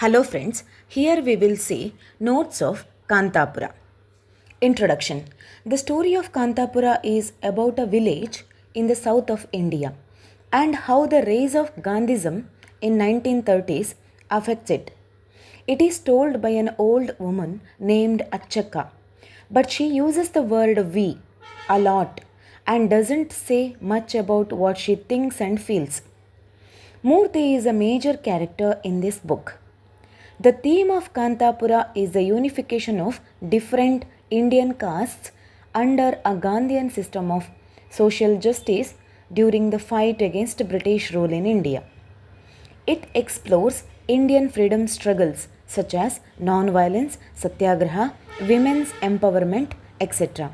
Hello friends, here we will see Notes of Kanthapura. Introduction. The story of Kanthapura is about a village in the south of India and how the rise of Gandhism in 1930s affects it. It is told by an old woman named Achaka, but she uses the word we a lot and doesn't say much about what she thinks and feels. Murthy is a major character in this book. The theme of Kanthapura is the unification of different Indian castes under a Gandhian system of social justice during the fight against British rule in India. It explores Indian freedom struggles such as non-violence, satyagraha, women's empowerment, etc.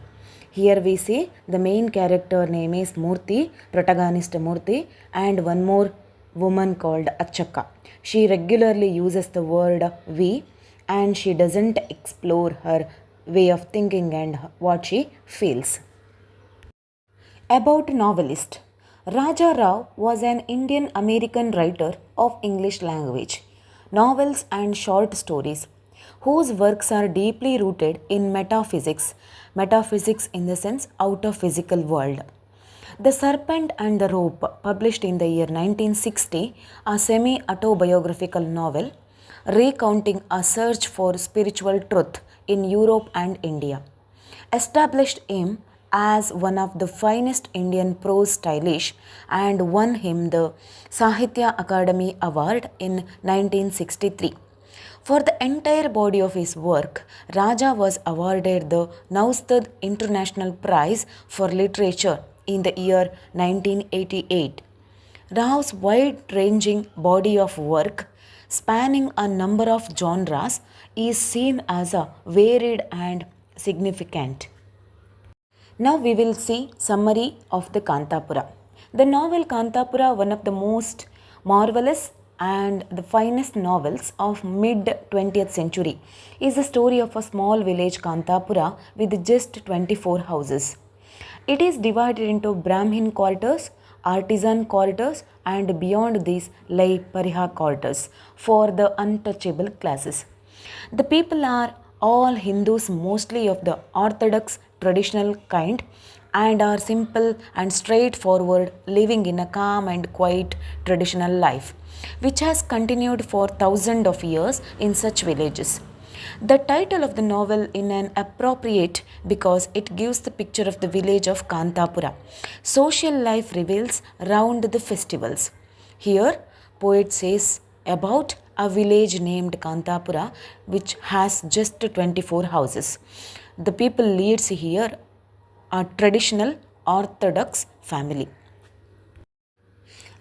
Here we see the main character name is Murthy, protagonist Murthy, and one more woman called Achaka. She regularly uses the word we and she doesn't explore her way of thinking and what she feels. About novelist. Raja Rao was an Indian American writer of English language, novels and short stories, whose works are deeply rooted in metaphysics in the sense out of physical world. The Serpent and the Rope, published in the year 1960, a semi-autobiographical novel recounting a search for spiritual truth in Europe and India, established him as one of the finest Indian prose stylists and won him the Sahitya Akademi Award in 1963. For the entire body of his work, Raja was awarded the Naustad International Prize for Literature in the year 1988. Rao's wide-ranging body of work, spanning a number of genres, is seen as a varied and significant. Now we will see summary of the Kanthapura. The novel Kanthapura, one of the most marvelous and the finest novels of mid-20th century, is the story of a small village Kanthapura with just 24 houses. It is divided into Brahmin quarters, artisan quarters, and beyond these lie Pariha quarters for the untouchable classes. The people are all Hindus, mostly of the orthodox traditional kind, and are simple and straightforward, living in a calm and quiet traditional life, which has continued for thousands of years in such villages. The title of the novel is an appropriate because it gives the picture of the village of Kanthapura. Social life reveals round the festivals. Here, poet says about a village named Kanthapura which has just 24 houses. The people leads here a traditional orthodox family.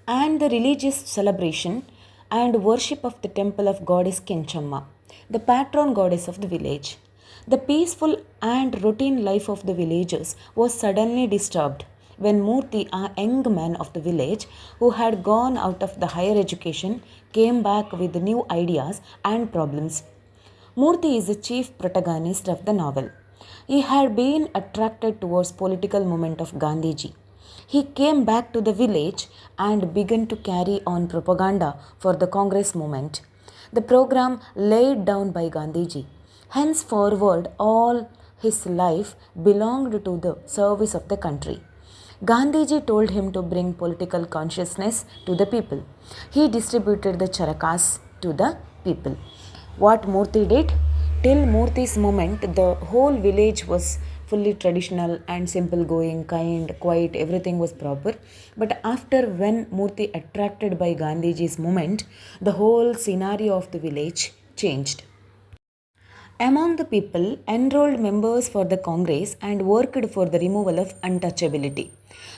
And the religious celebration and worship of the temple of goddess Kenchamma, the patron goddess of the village. The peaceful and routine life of the villagers was suddenly disturbed when Murthy, a young man of the village who had gone out of the higher education, came back with new ideas and problems. Murthy is the chief protagonist of the novel. He had been attracted towards political movement of Gandhiji. He came back to the village and began to carry on propaganda for the Congress movement, the program laid down by Gandhiji. Henceforward, all his life belonged to the service of the country. Gandhiji told him to bring political consciousness to the people. He distributed the charakas to the people. What Murthy did? Till Murthy's moment, the whole village was fully traditional and simple going, kind, quiet, everything was proper. But after when Murthy attracted by Gandhiji's movement, the whole scenario of the village changed. Among the people, enrolled members for the Congress and worked for the removal of untouchability.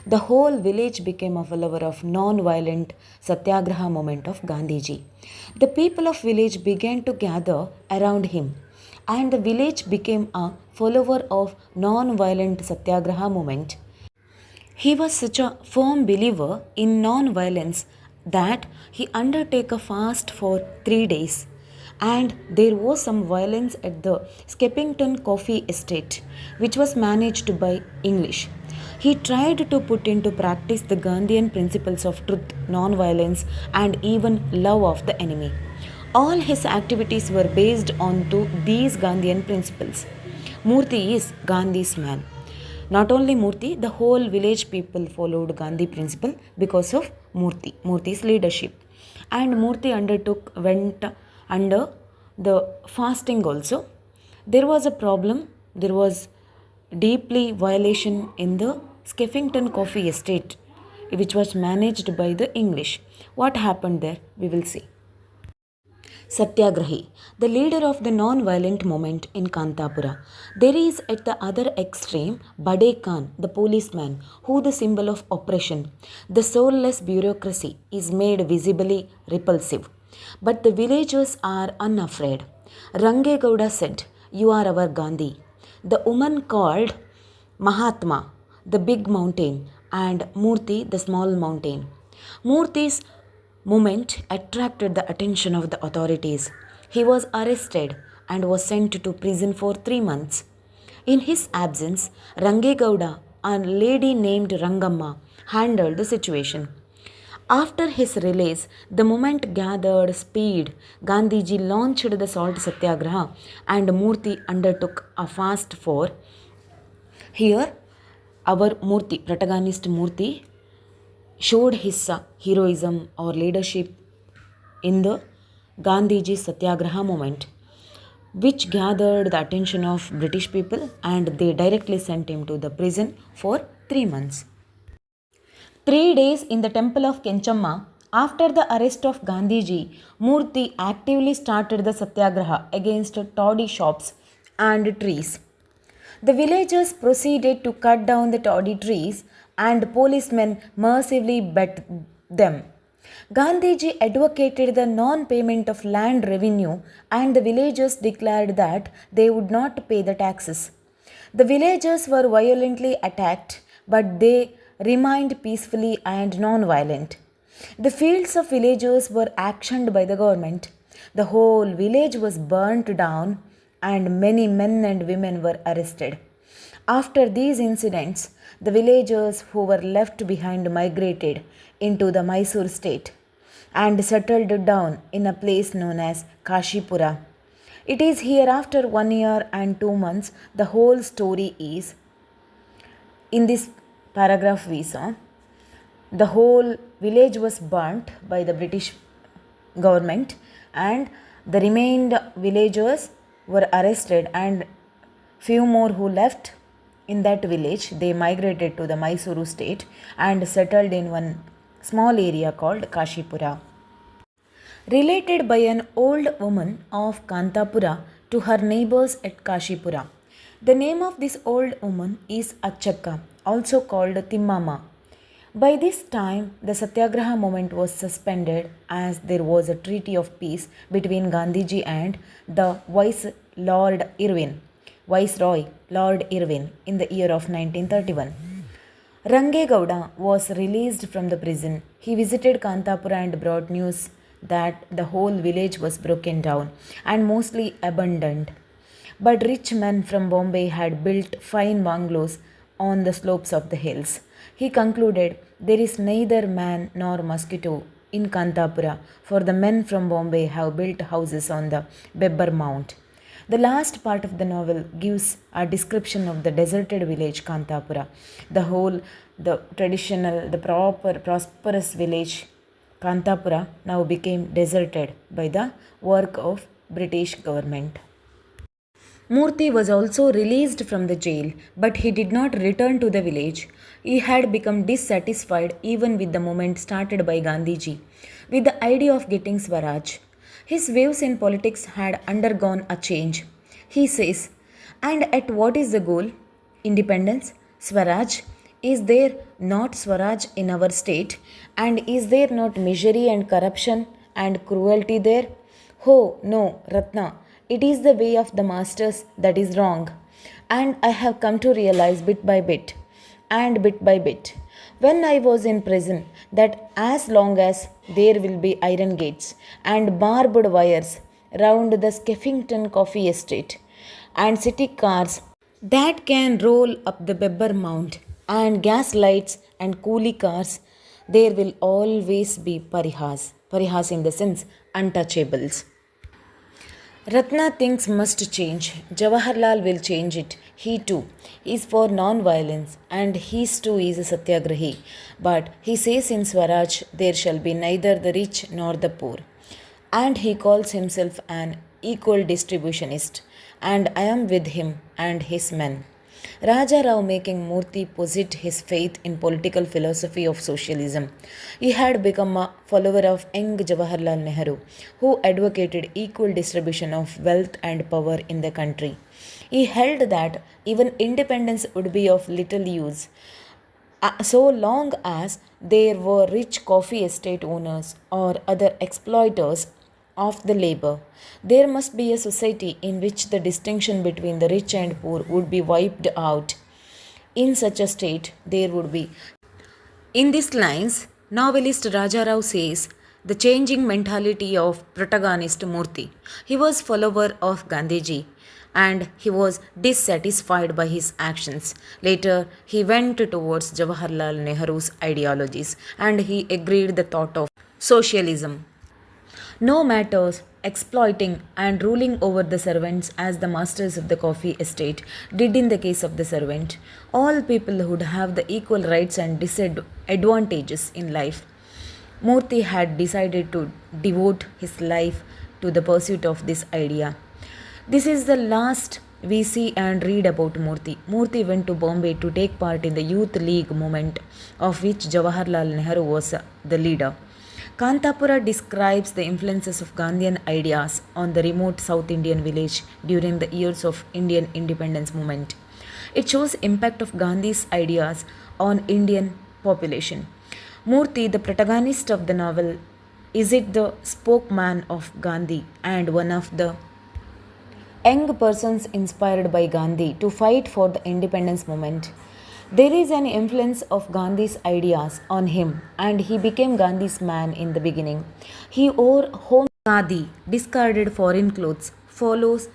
The whole village became a follower of non-violent satyagraha movement of Gandhiji. The people of village began to gather around him, and the village became a follower of non-violent satyagraha movement. He was such a firm believer in non-violence that he undertook a fast for 3 days, and there was some violence at the Skeffington Coffee Estate, which was managed by English. He tried to put into practice the Gandhian principles of truth, non-violence, and even love of the enemy. All his activities were based on these Gandhian principles. Murthy is Gandhi's man. Not only Murthy, the whole village people followed Gandhi principle because of Murthy's leadership. And Murthy went under the fasting also. There was a problem. There was deeply violation in the Skeffington Coffee Estate, which was managed by the English. What happened there? We will see. Satyagrahi, the leader of the non-violent movement in Kanthapura. There is at the other extreme Bade Khan, the policeman, who the symbol of oppression. The soulless bureaucracy is made visibly repulsive. But the villagers are unafraid. Rangegowda said, "You are our Gandhi." The woman called Mahatma, the big mountain, and Murthy, the small mountain. Murthy's movement attracted the attention of the authorities. He was arrested and was sent to prison for 3 months. In his absence, Rangegowda, a lady named Rangamma, handled the situation. After his release, the movement gathered speed. Gandhiji launched the salt satyagraha and Murthy undertook a fast for. Here, our Murthy, protagonist Murthy, showed his heroism or leadership in the Gandhiji Satyagraha movement, which gathered the attention of British people and they directly sent him to the prison for 3 months. 3 days in the temple of Kenchamma, after the arrest of Gandhiji, Murthy actively started the Satyagraha against toddy shops and trees. The villagers proceeded to cut down the toddy trees and policemen mercifully beat them. Gandhiji advocated the non-payment of land revenue and the villagers declared that they would not pay the taxes. The villagers were violently attacked but they remained peacefully and non-violent. The fields of villagers were actioned by the government. The whole village was burnt down and many men and women were arrested. After these incidents, the villagers who were left behind migrated into the Mysore state and settled down in a place known as Kashipura. It is here after 1 year and 2 months, the whole story is in this paragraph we saw. The whole village was burnt by the British government and the remained villagers were arrested and few more who left in that village they migrated to the Mysuru state and settled in one small area called Kashipura. Related by an old woman of Kanthapura to her neighbors at Kashipura. The name of this old woman is Achakka, also called Timmama. By this time, the Satyagraha movement was suspended as there was a treaty of peace between Gandhiji and the Viceroy Lord Irwin in the year of 1931. Rangegowda was released from the prison. He visited Kanthapura and brought news that the whole village was broken down and mostly abandoned. But rich men from Bombay had built fine bungalows on the slopes of the hills. He concluded, "There is neither man nor mosquito in Kanthapura, for the men from Bombay have built houses on the Bebber Mount." The last part of the novel gives a description of the deserted village Kanthapura. The traditional, the proper, prosperous village Kanthapura now became deserted by the work of British government. Murthy was also released from the jail, but he did not return to the village. He had become dissatisfied even with the movement started by Gandhiji, with the idea of getting Swaraj. His views in politics had undergone a change. He says, "And at what is the goal? Independence? Swaraj? Is there not Swaraj in our state? And is there not misery and corruption and cruelty there? Oh, no, Ratna. It is the way of the masters that is wrong. And I have come to realize bit by bit, when I was in prison, that as long as there will be iron gates and barbed wires round the Skeffington Coffee Estate and city cars that can roll up the Bebber Mount and gas lights and coolie cars, there will always be parihas. Parihas in the sense untouchables. Ratna thinks must change. Jawaharlal will change it. He too is for non-violence and he too is a satyagrahi. But he says in Swaraj there shall be neither the rich nor the poor. And he calls himself an equal distributionist. And I am with him and his men. Raja Rao making Murthy posit his faith in political philosophy of socialism. He had become a follower of young Jawaharlal Nehru, who advocated equal distribution of wealth and power in the country. He held that even independence would be of little use so long as there were rich coffee estate owners or other exploiters of the labor. There must be a society in which the distinction between the rich and poor would be wiped out. In such a state, there would be. In these lines, novelist Raja Rao says the changing mentality of protagonist Murthy. He was follower of Gandhiji and he was dissatisfied by his actions. Later, he went towards Jawaharlal Nehru's ideologies and he agreed the thought of socialism. No matters exploiting and ruling over the servants as the masters of the coffee estate did in the case of the servant. All people would have the equal rights and disadvantages in life. Murthy had decided to devote his life to the pursuit of this idea. This is the last we see and read about Murthy. Murthy went to Bombay to take part in the Youth League movement, of which Jawaharlal Nehru was the leader. Kanthapura describes the influences of Gandhian ideas on the remote South Indian village during the years of Indian independence movement. It shows impact of Gandhi's ideas on Indian population. Murthy, the protagonist of the novel, is it the spokesman of Gandhi and one of the young persons inspired by Gandhi to fight for the independence movement. There is an influence of Gandhi's ideas on him, and he became Gandhi's man in the beginning. He wore home khadi, discarded foreign clothes, follows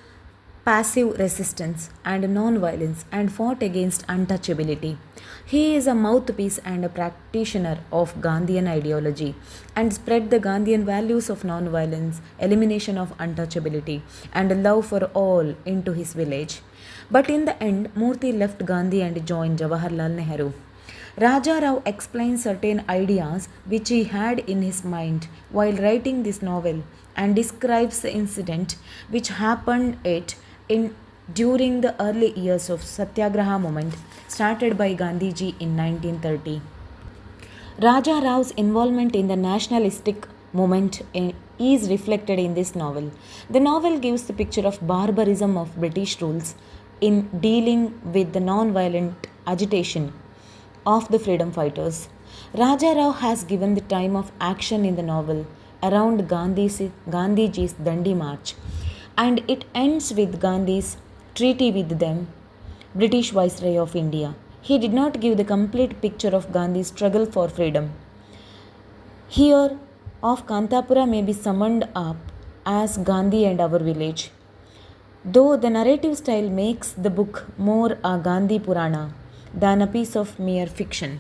passive resistance and non-violence, and fought against untouchability. He is a mouthpiece and a practitioner of Gandhian ideology and spread the Gandhian values of non-violence, elimination of untouchability, and love for all into his village. But in the end, Murthy left Gandhi and joined Jawaharlal Nehru. Raja Rao explains certain ideas which he had in his mind while writing this novel and describes the incident which happened in during the early years of Satyagraha movement started by Gandhiji in 1930. Raja Rao's involvement in the nationalistic movement is reflected in this novel. The novel gives the picture of barbarism of British rules in dealing with the non-violent agitation of the freedom fighters. Raja Rao has given the time of action in the novel around Gandhiji's Dandi March, and it ends with Gandhi's treaty with them, British Viceroy of India. He did not give the complete picture of Gandhi's struggle for freedom. Here, of Kanthapura may be summed up as Gandhi and Our Village, though the narrative style makes the book more a Gandhi Purana than a piece of mere fiction.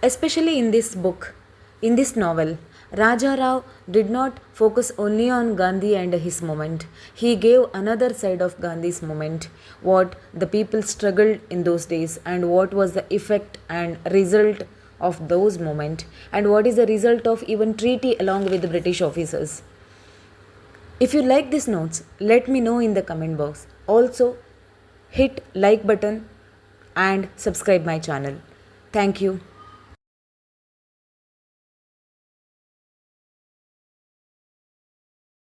Especially in this book, in this novel, Raja Rao did not focus only on Gandhi and his movement. He gave another side of Gandhi's movement, what the people struggled in those days and what was the effect and result of those movement and what is the result of even treaty along with the British officers. If you like these notes, let me know in the comment box. Also, hit like button and subscribe my channel. Thank you.